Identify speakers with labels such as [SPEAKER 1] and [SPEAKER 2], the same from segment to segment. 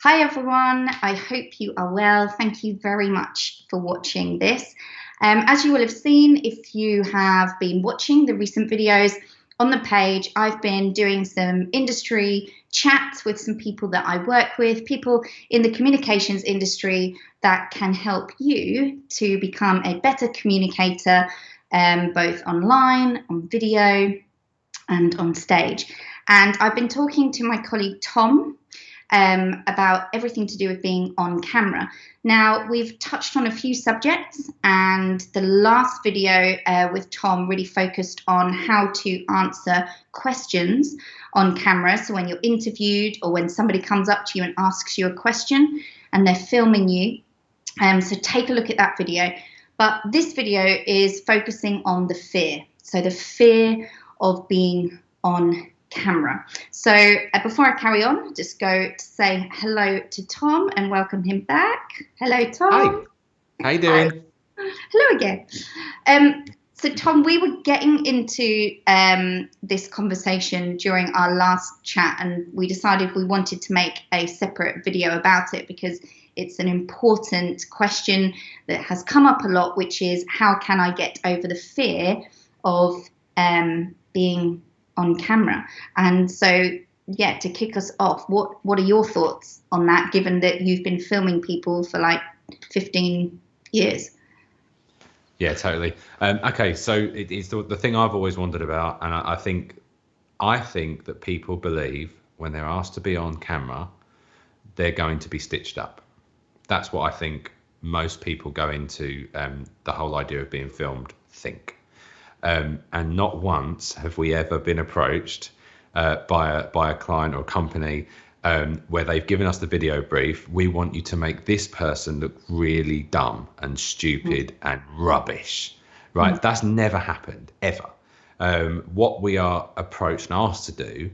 [SPEAKER 1] Hi everyone, I hope you are well. Thank you very much for watching this. As you will have seen, if you have been watching the recent videos on the page, I've been doing some industry chats with some people that I work with, people in the communications industry that can help you to become a better communicator, both online, on video, and on stage. And I've been talking to my colleague Tom about everything to do with being on camera. Now, we've touched on a few subjects, and the last video with Tom really focused on how to answer questions on camera. So when you're interviewed or when somebody comes up to you and asks you a question and they're filming you, so take a look at that video. But this video is focusing on the fear. So the fear of being on camera. So before I carry on, just go to say hello to Tom and welcome him back. Hello, Tom.
[SPEAKER 2] Hi. How you doing?
[SPEAKER 1] Hello again. So Tom, we were getting into this conversation during our last chat, and we decided we wanted to make a separate video about it because it's an important question that has come up a lot, which is how can I get over the fear of being on camera? And so, yeah, to kick us off, what are your thoughts on that, given that you've been filming people for like 15 years?
[SPEAKER 2] Yeah, totally. Okay, so it's the thing I've always wondered about, and I think that people believe when they're asked to be on camera, they're going to be stitched up. That's what I think most people go into the whole idea of being filmed think. And not once have we ever been approached by a client or a company where they've given us the video brief. We want you to make this person look really dumb and stupid and rubbish, right? That's never happened, ever. What we are approached and asked to do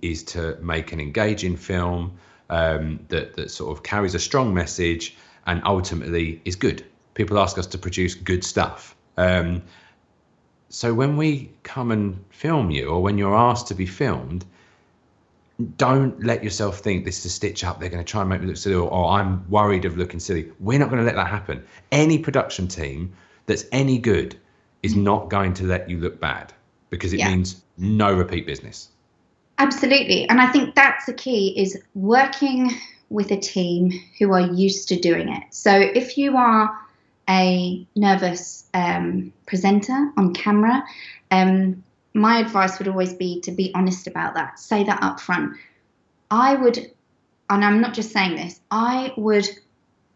[SPEAKER 2] is to make an engaging film that sort of carries a strong message and ultimately is good. People ask us to produce good stuff. So when we come and film you, or when you're asked to be filmed, don't let yourself think this is a stitch up. They're going to try and make me look silly, or I'm worried of looking silly. We're not going to let that happen. Any production team that's any good is not going to let you look bad, because it means no repeat business.
[SPEAKER 1] Absolutely. And I think that's the key, is working with a team who are used to doing it. So if you are a nervous presenter on camera, my advice would always be to be honest about that. Say that up front. I would, and I'm not just saying this, I would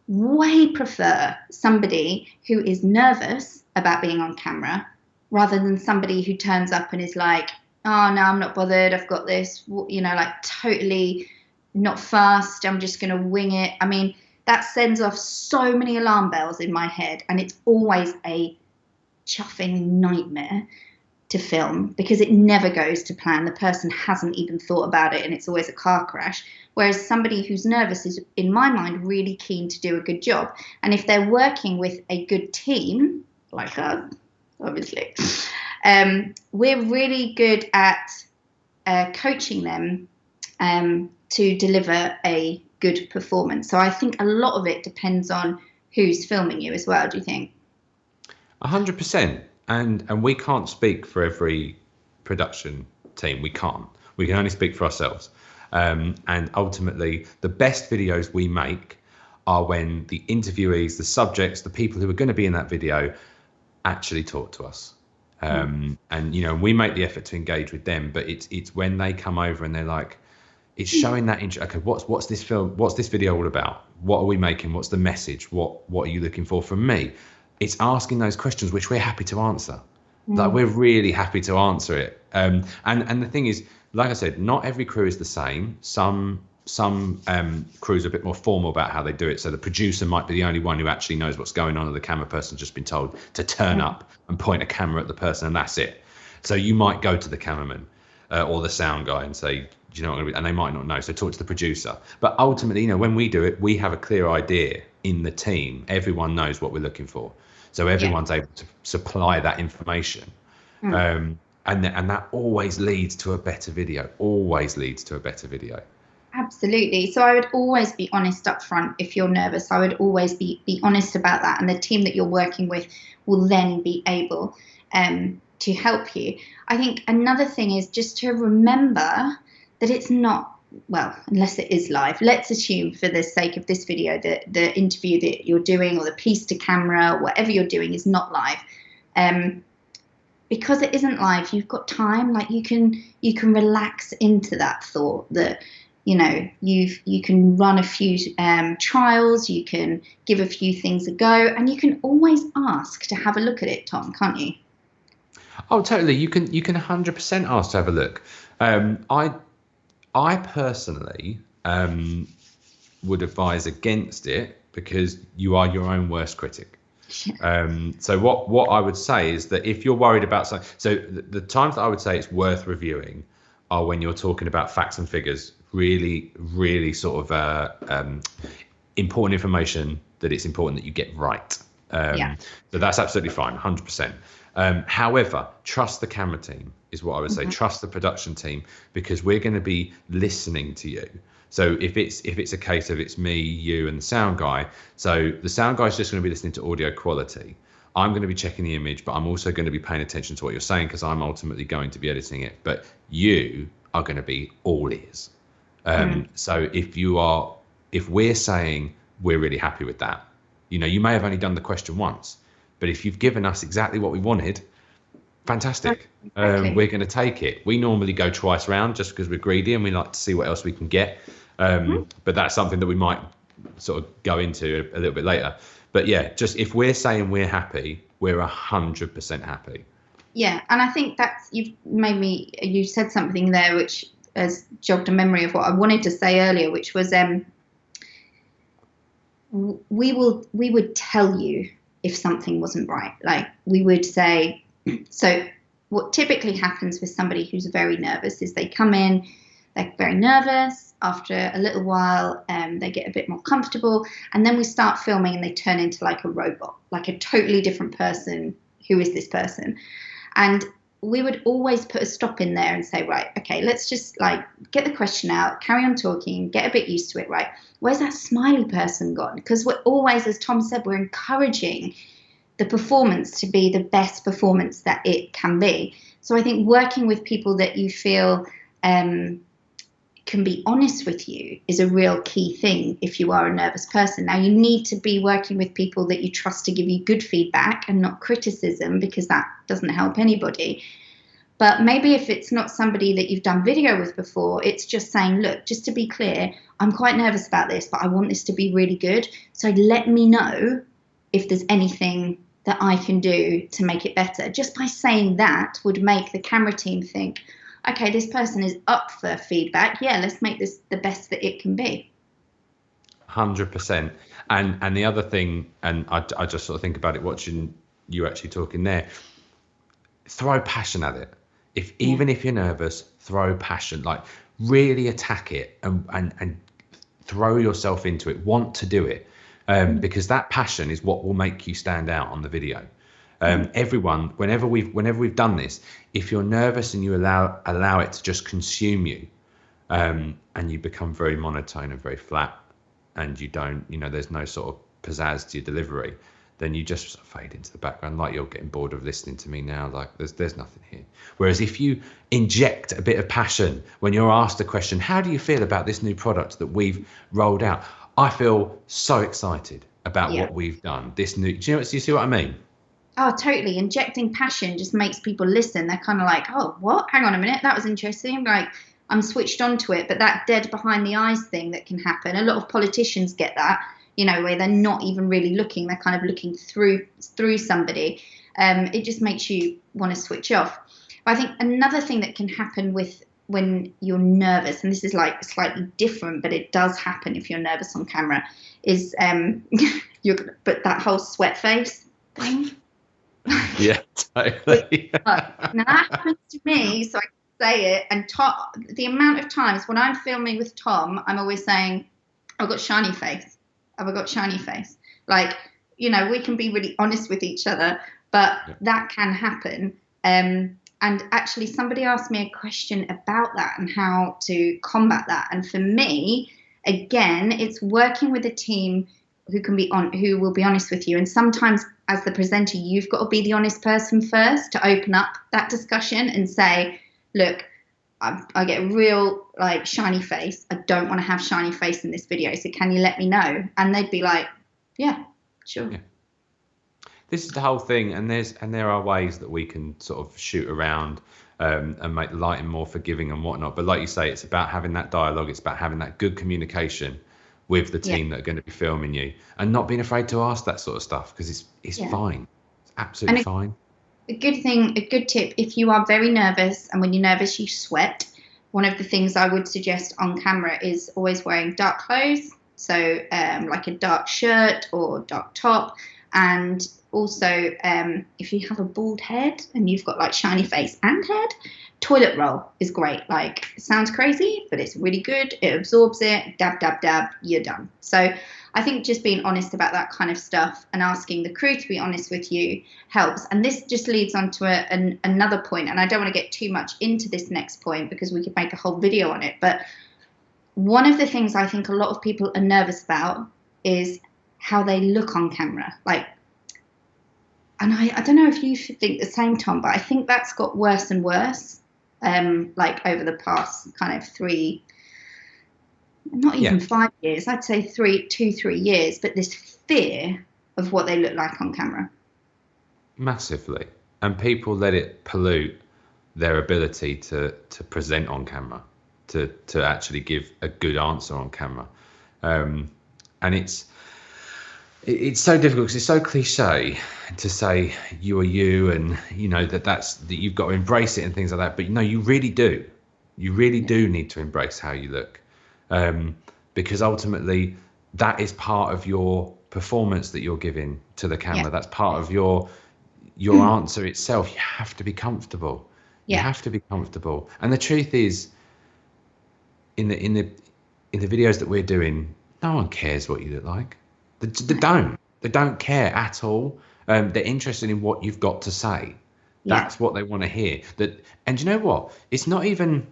[SPEAKER 1] way prefer somebody who is nervous about being on camera rather than somebody who turns up and is like, oh no, I'm not bothered, I've got this, you know, like totally not fast, I'm just going to wing it. I mean, that sends off so many alarm bells in my head, and it's always a chuffing nightmare to film because it never goes to plan. The person hasn't even thought about it, and it's always a car crash. Whereas somebody who's nervous is, in my mind, really keen to do a good job. And if they're working with a good team, like us, obviously, we're really good at coaching them to deliver a good performance. So I think a lot of it depends on who's filming you as well. Do you think?
[SPEAKER 2] 100%. And we can't speak for every production team. We can't. We can only speak for ourselves. And ultimately, the best videos we make are when the interviewees, the subjects, the people who are going to be in that video actually talk to us. And you know, we make the effort to engage with them, but it's when they come over and they're like, it's showing that interest. Okay, what's this film? What's this video all about? What are we making? What's the message? What are you looking for from me? It's asking those questions which we're happy to answer. Like, we're really happy to answer it. And the thing is, like I said, not every crew is the same. Some crews are a bit more formal about how they do it. So the producer might be the only one who actually knows what's going on, and the camera person's just been told to turn up and point a camera at the person, and that's it. So you might go to the cameraman or the sound guy and say, do you know what I'm gonna be? And they might not know, so talk to the producer. But ultimately, you know, when we do it, we have a clear idea in the team. Everyone knows what we're looking for, so everyone's able to supply that information. And that always leads to a better video. Always leads to a better video.
[SPEAKER 1] Absolutely. So I would always be honest up front if you're nervous. I would always be honest about that. And the team that you're working with will then be able to help you. I think another thing is just to remember that it's not, well, unless it is live, let's assume for the sake of this video that the interview that you're doing or the piece to camera, or whatever you're doing is not live. Because it isn't live, you've got time. Like you can relax into that thought that, you know, you can run a few trials, you can give a few things a go, and you can always ask to have a look at it, Tom, can't you?
[SPEAKER 2] Oh, totally. You can 100% ask to have a look. I personally would advise against it because you are your own worst critic. So what I would say is that if you're worried about something, so the times that I would say it's worth reviewing are when you're talking about facts and figures, really sort of important information that it's important that you get right. So that's absolutely fine, 100%. However, trust the camera team is what I would say. Trust the production team, because we're going to be listening to you. So if it's a case of it's me, you, and the sound guy, so the sound guy is just going to be listening to audio quality. I'm going to be checking the image, but I'm also going to be paying attention to what you're saying because I'm ultimately going to be editing it. But you are going to be all ears. So if we're saying we're really happy with that, you know, you may have only done the question once, but if you've given us exactly what we wanted, fantastic. We're going to take it. We normally go twice round just because we're greedy and we like to see what else we can get. But that's something that we might sort of go into a little bit later. But yeah, just if we're saying we're happy, we're 100% happy.
[SPEAKER 1] Yeah, and I think that's you said something there which has jogged a memory of what I wanted to say earlier, which was we would tell you if something wasn't right. Like we would say, so what typically happens with somebody who's very nervous is they come in, they're very nervous. After a little while, they get a bit more comfortable, and then we start filming and they turn into like a robot, like a totally different person. Who is this person? And we would always put a stop in there and say, right, okay, let's just like get the question out, carry on talking, get a bit used to it, right? Where's that smiley person gone? Because we're always, as Tom said, we're encouraging the performance to be the best performance that it can be. So I think working with people that you feel can be honest with you is a real key thing if you are a nervous person. Now, you need to be working with people that you trust to give you good feedback and not criticism, because that doesn't help anybody. But maybe if it's not somebody that you've done video with before, it's just saying, look, just to be clear, I'm quite nervous about this, but I want this to be really good. So let me know if there's anything that I can do to make it better. Just by saying that would make the camera team think, okay, this person is up for feedback. Yeah, let's make this the best that it can be.
[SPEAKER 2] 100%. And the other thing, and I just sort of think about it watching you actually talking there, throw passion at it. Even if you're nervous, throw passion, like really attack it and throw yourself into it, want to do it, because that passion is what will make you stand out on the video. Everyone, whenever we've done this, if you're nervous and you allow it to just consume you, and you become very monotone and very flat, and you don't, there's no sort of pizzazz to your delivery, then you just sort of fade into the background, like you're getting bored of listening to me now, like there's nothing here. Whereas if you inject a bit of passion when you're asked a question, how do you feel about this new product that we've rolled out? I feel so excited about what we've done. This new, do you see what I mean?
[SPEAKER 1] Oh, totally. Injecting passion just makes people listen. They're kind of like, oh, what? Hang on a minute. That was interesting. Like, I'm switched on to it. But that dead behind the eyes thing that can happen, a lot of politicians get that, where they're not even really looking. They're kind of looking through somebody. It just makes you want to switch off. But I think another thing that can happen when you're nervous, and this is like slightly different, but it does happen if you're nervous on camera, is but that whole sweat face thing.
[SPEAKER 2] Yeah, totally.
[SPEAKER 1] Now that happens to me, so I can say it. And the amount of times when I'm filming with Tom, I'm always saying, I've got shiny face. I've got shiny face. Like, we can be really honest with each other, but that can happen. And actually, somebody asked me a question about that and how to combat that. And for me, again, it's working with a team who will be honest with you. And sometimes, as the presenter, you've got to be the honest person first to open up that discussion and say, look, I get a real like shiny face. I don't want to have shiny face in this video. So can you let me know? And they'd be like, yeah, sure.
[SPEAKER 2] Yeah. This is the whole thing, and there are ways that we can sort of shoot around and make lighting more forgiving and whatnot. But like you say, it's about having that dialogue. It's about having that good communication with the team that are going to be filming you, and not being afraid to ask that sort of stuff, because it's fine. It's absolutely fine.
[SPEAKER 1] A good tip, if you are very nervous, and when you're nervous you sweat, one of the things I would suggest on camera is always wearing dark clothes. So like a dark shirt or dark top. And also, if you have a bald head and you've got like shiny face and head, toilet roll is great. Like, it sounds crazy, but it's really good. It absorbs it. Dab, dab, dab, you're done. So I think just being honest about that kind of stuff and asking the crew to be honest with you helps. And this just leads on to another point. And I don't want to get too much into this next point because we could make a whole video on it. But one of the things I think a lot of people are nervous about is how they look on camera. Like, and I don't know if you think the same, Tom, but I think that's got worse and worse, like over the past kind of 3, not even 5 years, I'd say 2-3 years, but this fear of what they look like on camera.
[SPEAKER 2] Massively. And people let it pollute their ability to present on camera, to actually give a good answer on camera. And it's so difficult because it's so cliche to say you are you, and you know that you've got to embrace it and things like that. But no, you really do. You really do need to embrace how you look, because ultimately that is part of your performance that you're giving to the camera. Yeah. That's part of your answer itself. You have to be comfortable. Yeah. You have to be comfortable. And the truth is, in the videos that we're doing, no one cares what you look like. They don't care at all. They're interested in what you've got to say. That's what they want to hear. And you know what? It's not even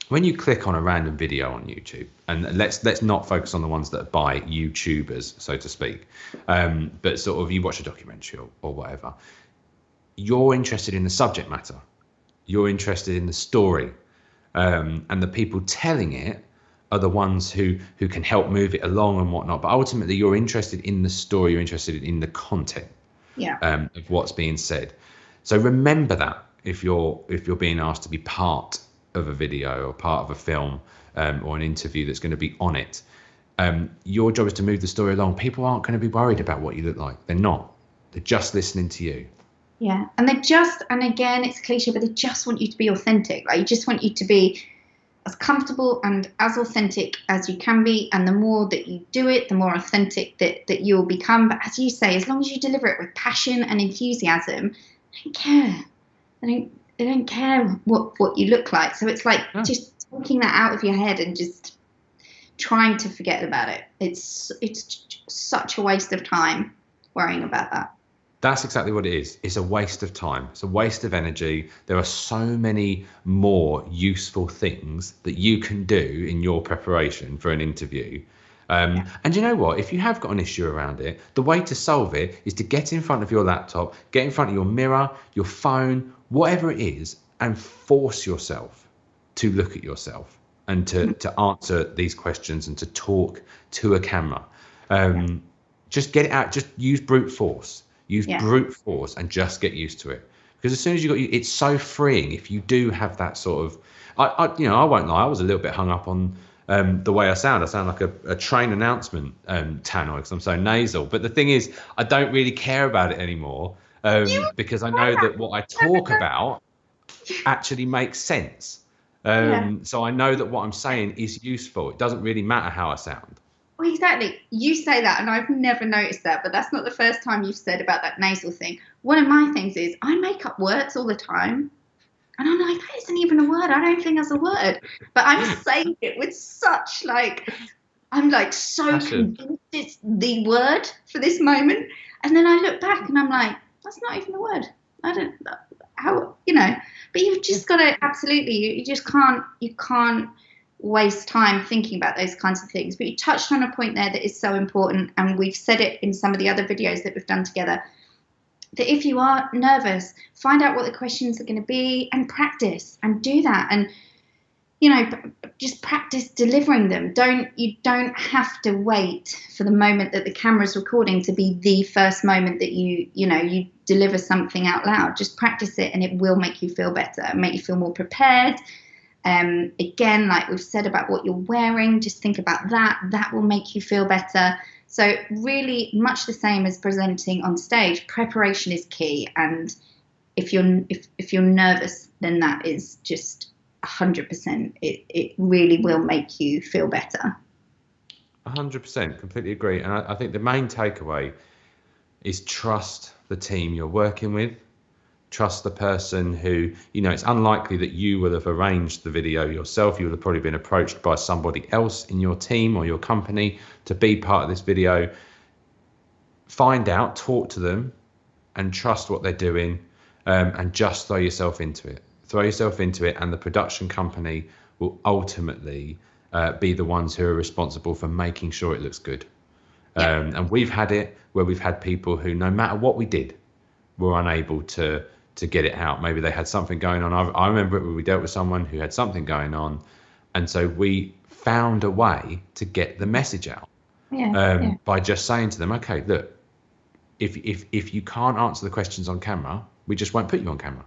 [SPEAKER 2] when you click on a random video on YouTube, and let's not focus on the ones that are by YouTubers, so to speak, but sort of you watch a documentary or whatever. You're interested in the subject matter. You're interested in the story, and the people telling it are the ones who can help move it along and whatnot. But ultimately, you're interested in the story. You're interested in the content of what's being said. So remember that if you're being asked to be part of a video or part of a film or an interview that's going to be on it, your job is to move the story along. People aren't going to be worried about what you look like. They're not. They're just listening to you.
[SPEAKER 1] Yeah, and again, it's cliche, but they just want you to be authentic. Like, they just want you to be as comfortable and as authentic as you can be, and the more that you do it, the more authentic that you'll become. But as you say, as long as you deliver it with passion and enthusiasm, they don't care. They don't care what you look like. So it's like just talking that out of your head and just trying to forget about it. It's such a waste of time worrying about that.
[SPEAKER 2] That's exactly what it is. It's a waste of time. It's a waste of energy. There are so many more useful things that you can do in your preparation for an interview. And you know what? If you have got an issue around it, the way to solve it is to get in front of your laptop, get in front of your mirror, your phone, whatever it is, and force yourself to look at yourself and to answer these questions and to talk to a camera. Just get it out. Just use brute force. Use brute force and just get used to it. Because as soon as it's so freeing if you do have that sort of, I won't lie, I was a little bit hung up on the way I sound. I sound like a train announcement tannoy because I'm so nasal. But the thing is, I don't really care about it anymore because I know that what I talk about actually makes sense. So I know that what I'm saying is useful. It doesn't really matter how I sound.
[SPEAKER 1] Well, exactly. You say that, and I've never noticed that, but that's not the first time you've said about that nasal thing. One of my things is I make up words all the time, and I'm like, that isn't even a word. I don't think that's a word. But I'm saying it with such, I'm so convinced it's the word for this moment. And then I look back, and I'm like, that's not even a word. how, you know, but you've just got to absolutely, you just can't, you can't waste time thinking about those kinds of things. But you touched on a point there that is so important, and we've said it in some of the other videos that we've done together, that if you are nervous, find out what the questions are going to be and practice and do that. And, you know, just practice delivering them. You don't have to wait for the moment that the camera's recording to be the first moment that you deliver something out loud. Just practice it, and it will make you feel better, make you feel more prepared. Again, like we've said about what you're wearing, just think about that. That will make you feel better. So really much the same as presenting on stage, preparation is key. And if you're nervous, then that is just 100%. It really will make you feel better.
[SPEAKER 2] 100%, completely agree. And I think the main takeaway is trust the team you're working with. Trust the person who, you know, it's unlikely that you will have arranged the video yourself. You would have probably been approached by somebody else in your team or your company to be part of this video. Find out, talk to them, and trust what they're doing, and just throw yourself into it. Throw yourself into it, and the production company will ultimately be the ones who are responsible for making sure it looks good.
[SPEAKER 1] Yeah.
[SPEAKER 2] And we've had it where we've had people who, no matter what we did, were unable to get it out. Maybe they had something going on. I remember it when we dealt with someone who had something going on, and so we found a way to get the message out by just saying to them, okay, look, if you can't answer the questions on camera, we just won't put you on camera.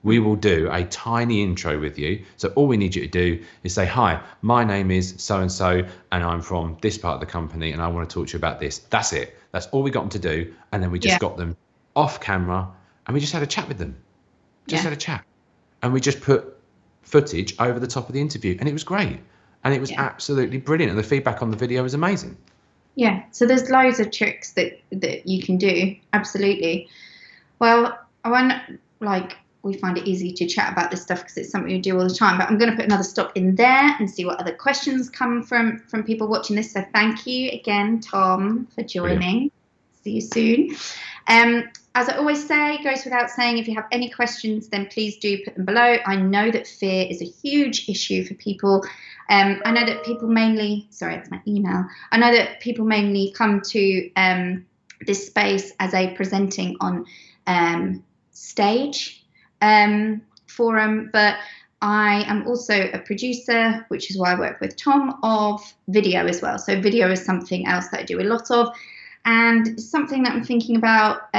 [SPEAKER 2] We will do a tiny intro with you. So all we need you to do is say, hi, my name is so-and-so, and I'm from this part of the company, and I want to talk to you about this. That's it. That's all we got them to do. And then we just got them off camera, and we just had a chat with them. Had a chat. And we just put footage over the top of the interview, and it was great. And it was absolutely brilliant. And the feedback on the video was amazing. Yeah.
[SPEAKER 1] So there's loads of tricks that you can do. Absolutely. Well, we find it easy to chat about this stuff because it's something we do all the time, but I'm going to put another stop in there and see what other questions come from people watching this. So thank you again, Tom, for joining. Brilliant. See you soon. As I always say, goes without saying, if you have any questions, then please do put them below. I know that fear is a huge issue for people. I know that people mainly, sorry, it's my email. I know that people mainly come to this space as a presenting on stage forum, but I am also a producer, which is why I work with Tom, of video as well. So video is something else that I do a lot of, and something that I'm thinking about,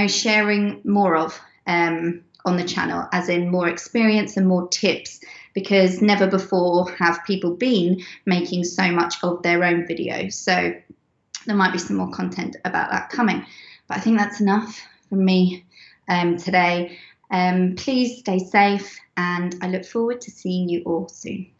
[SPEAKER 1] sharing more of on the channel, as in more experience and more tips, because never before have people been making so much of their own video. So there might be some more content about that coming, but I think that's enough from me today. Please stay safe, and I look forward to seeing you all soon.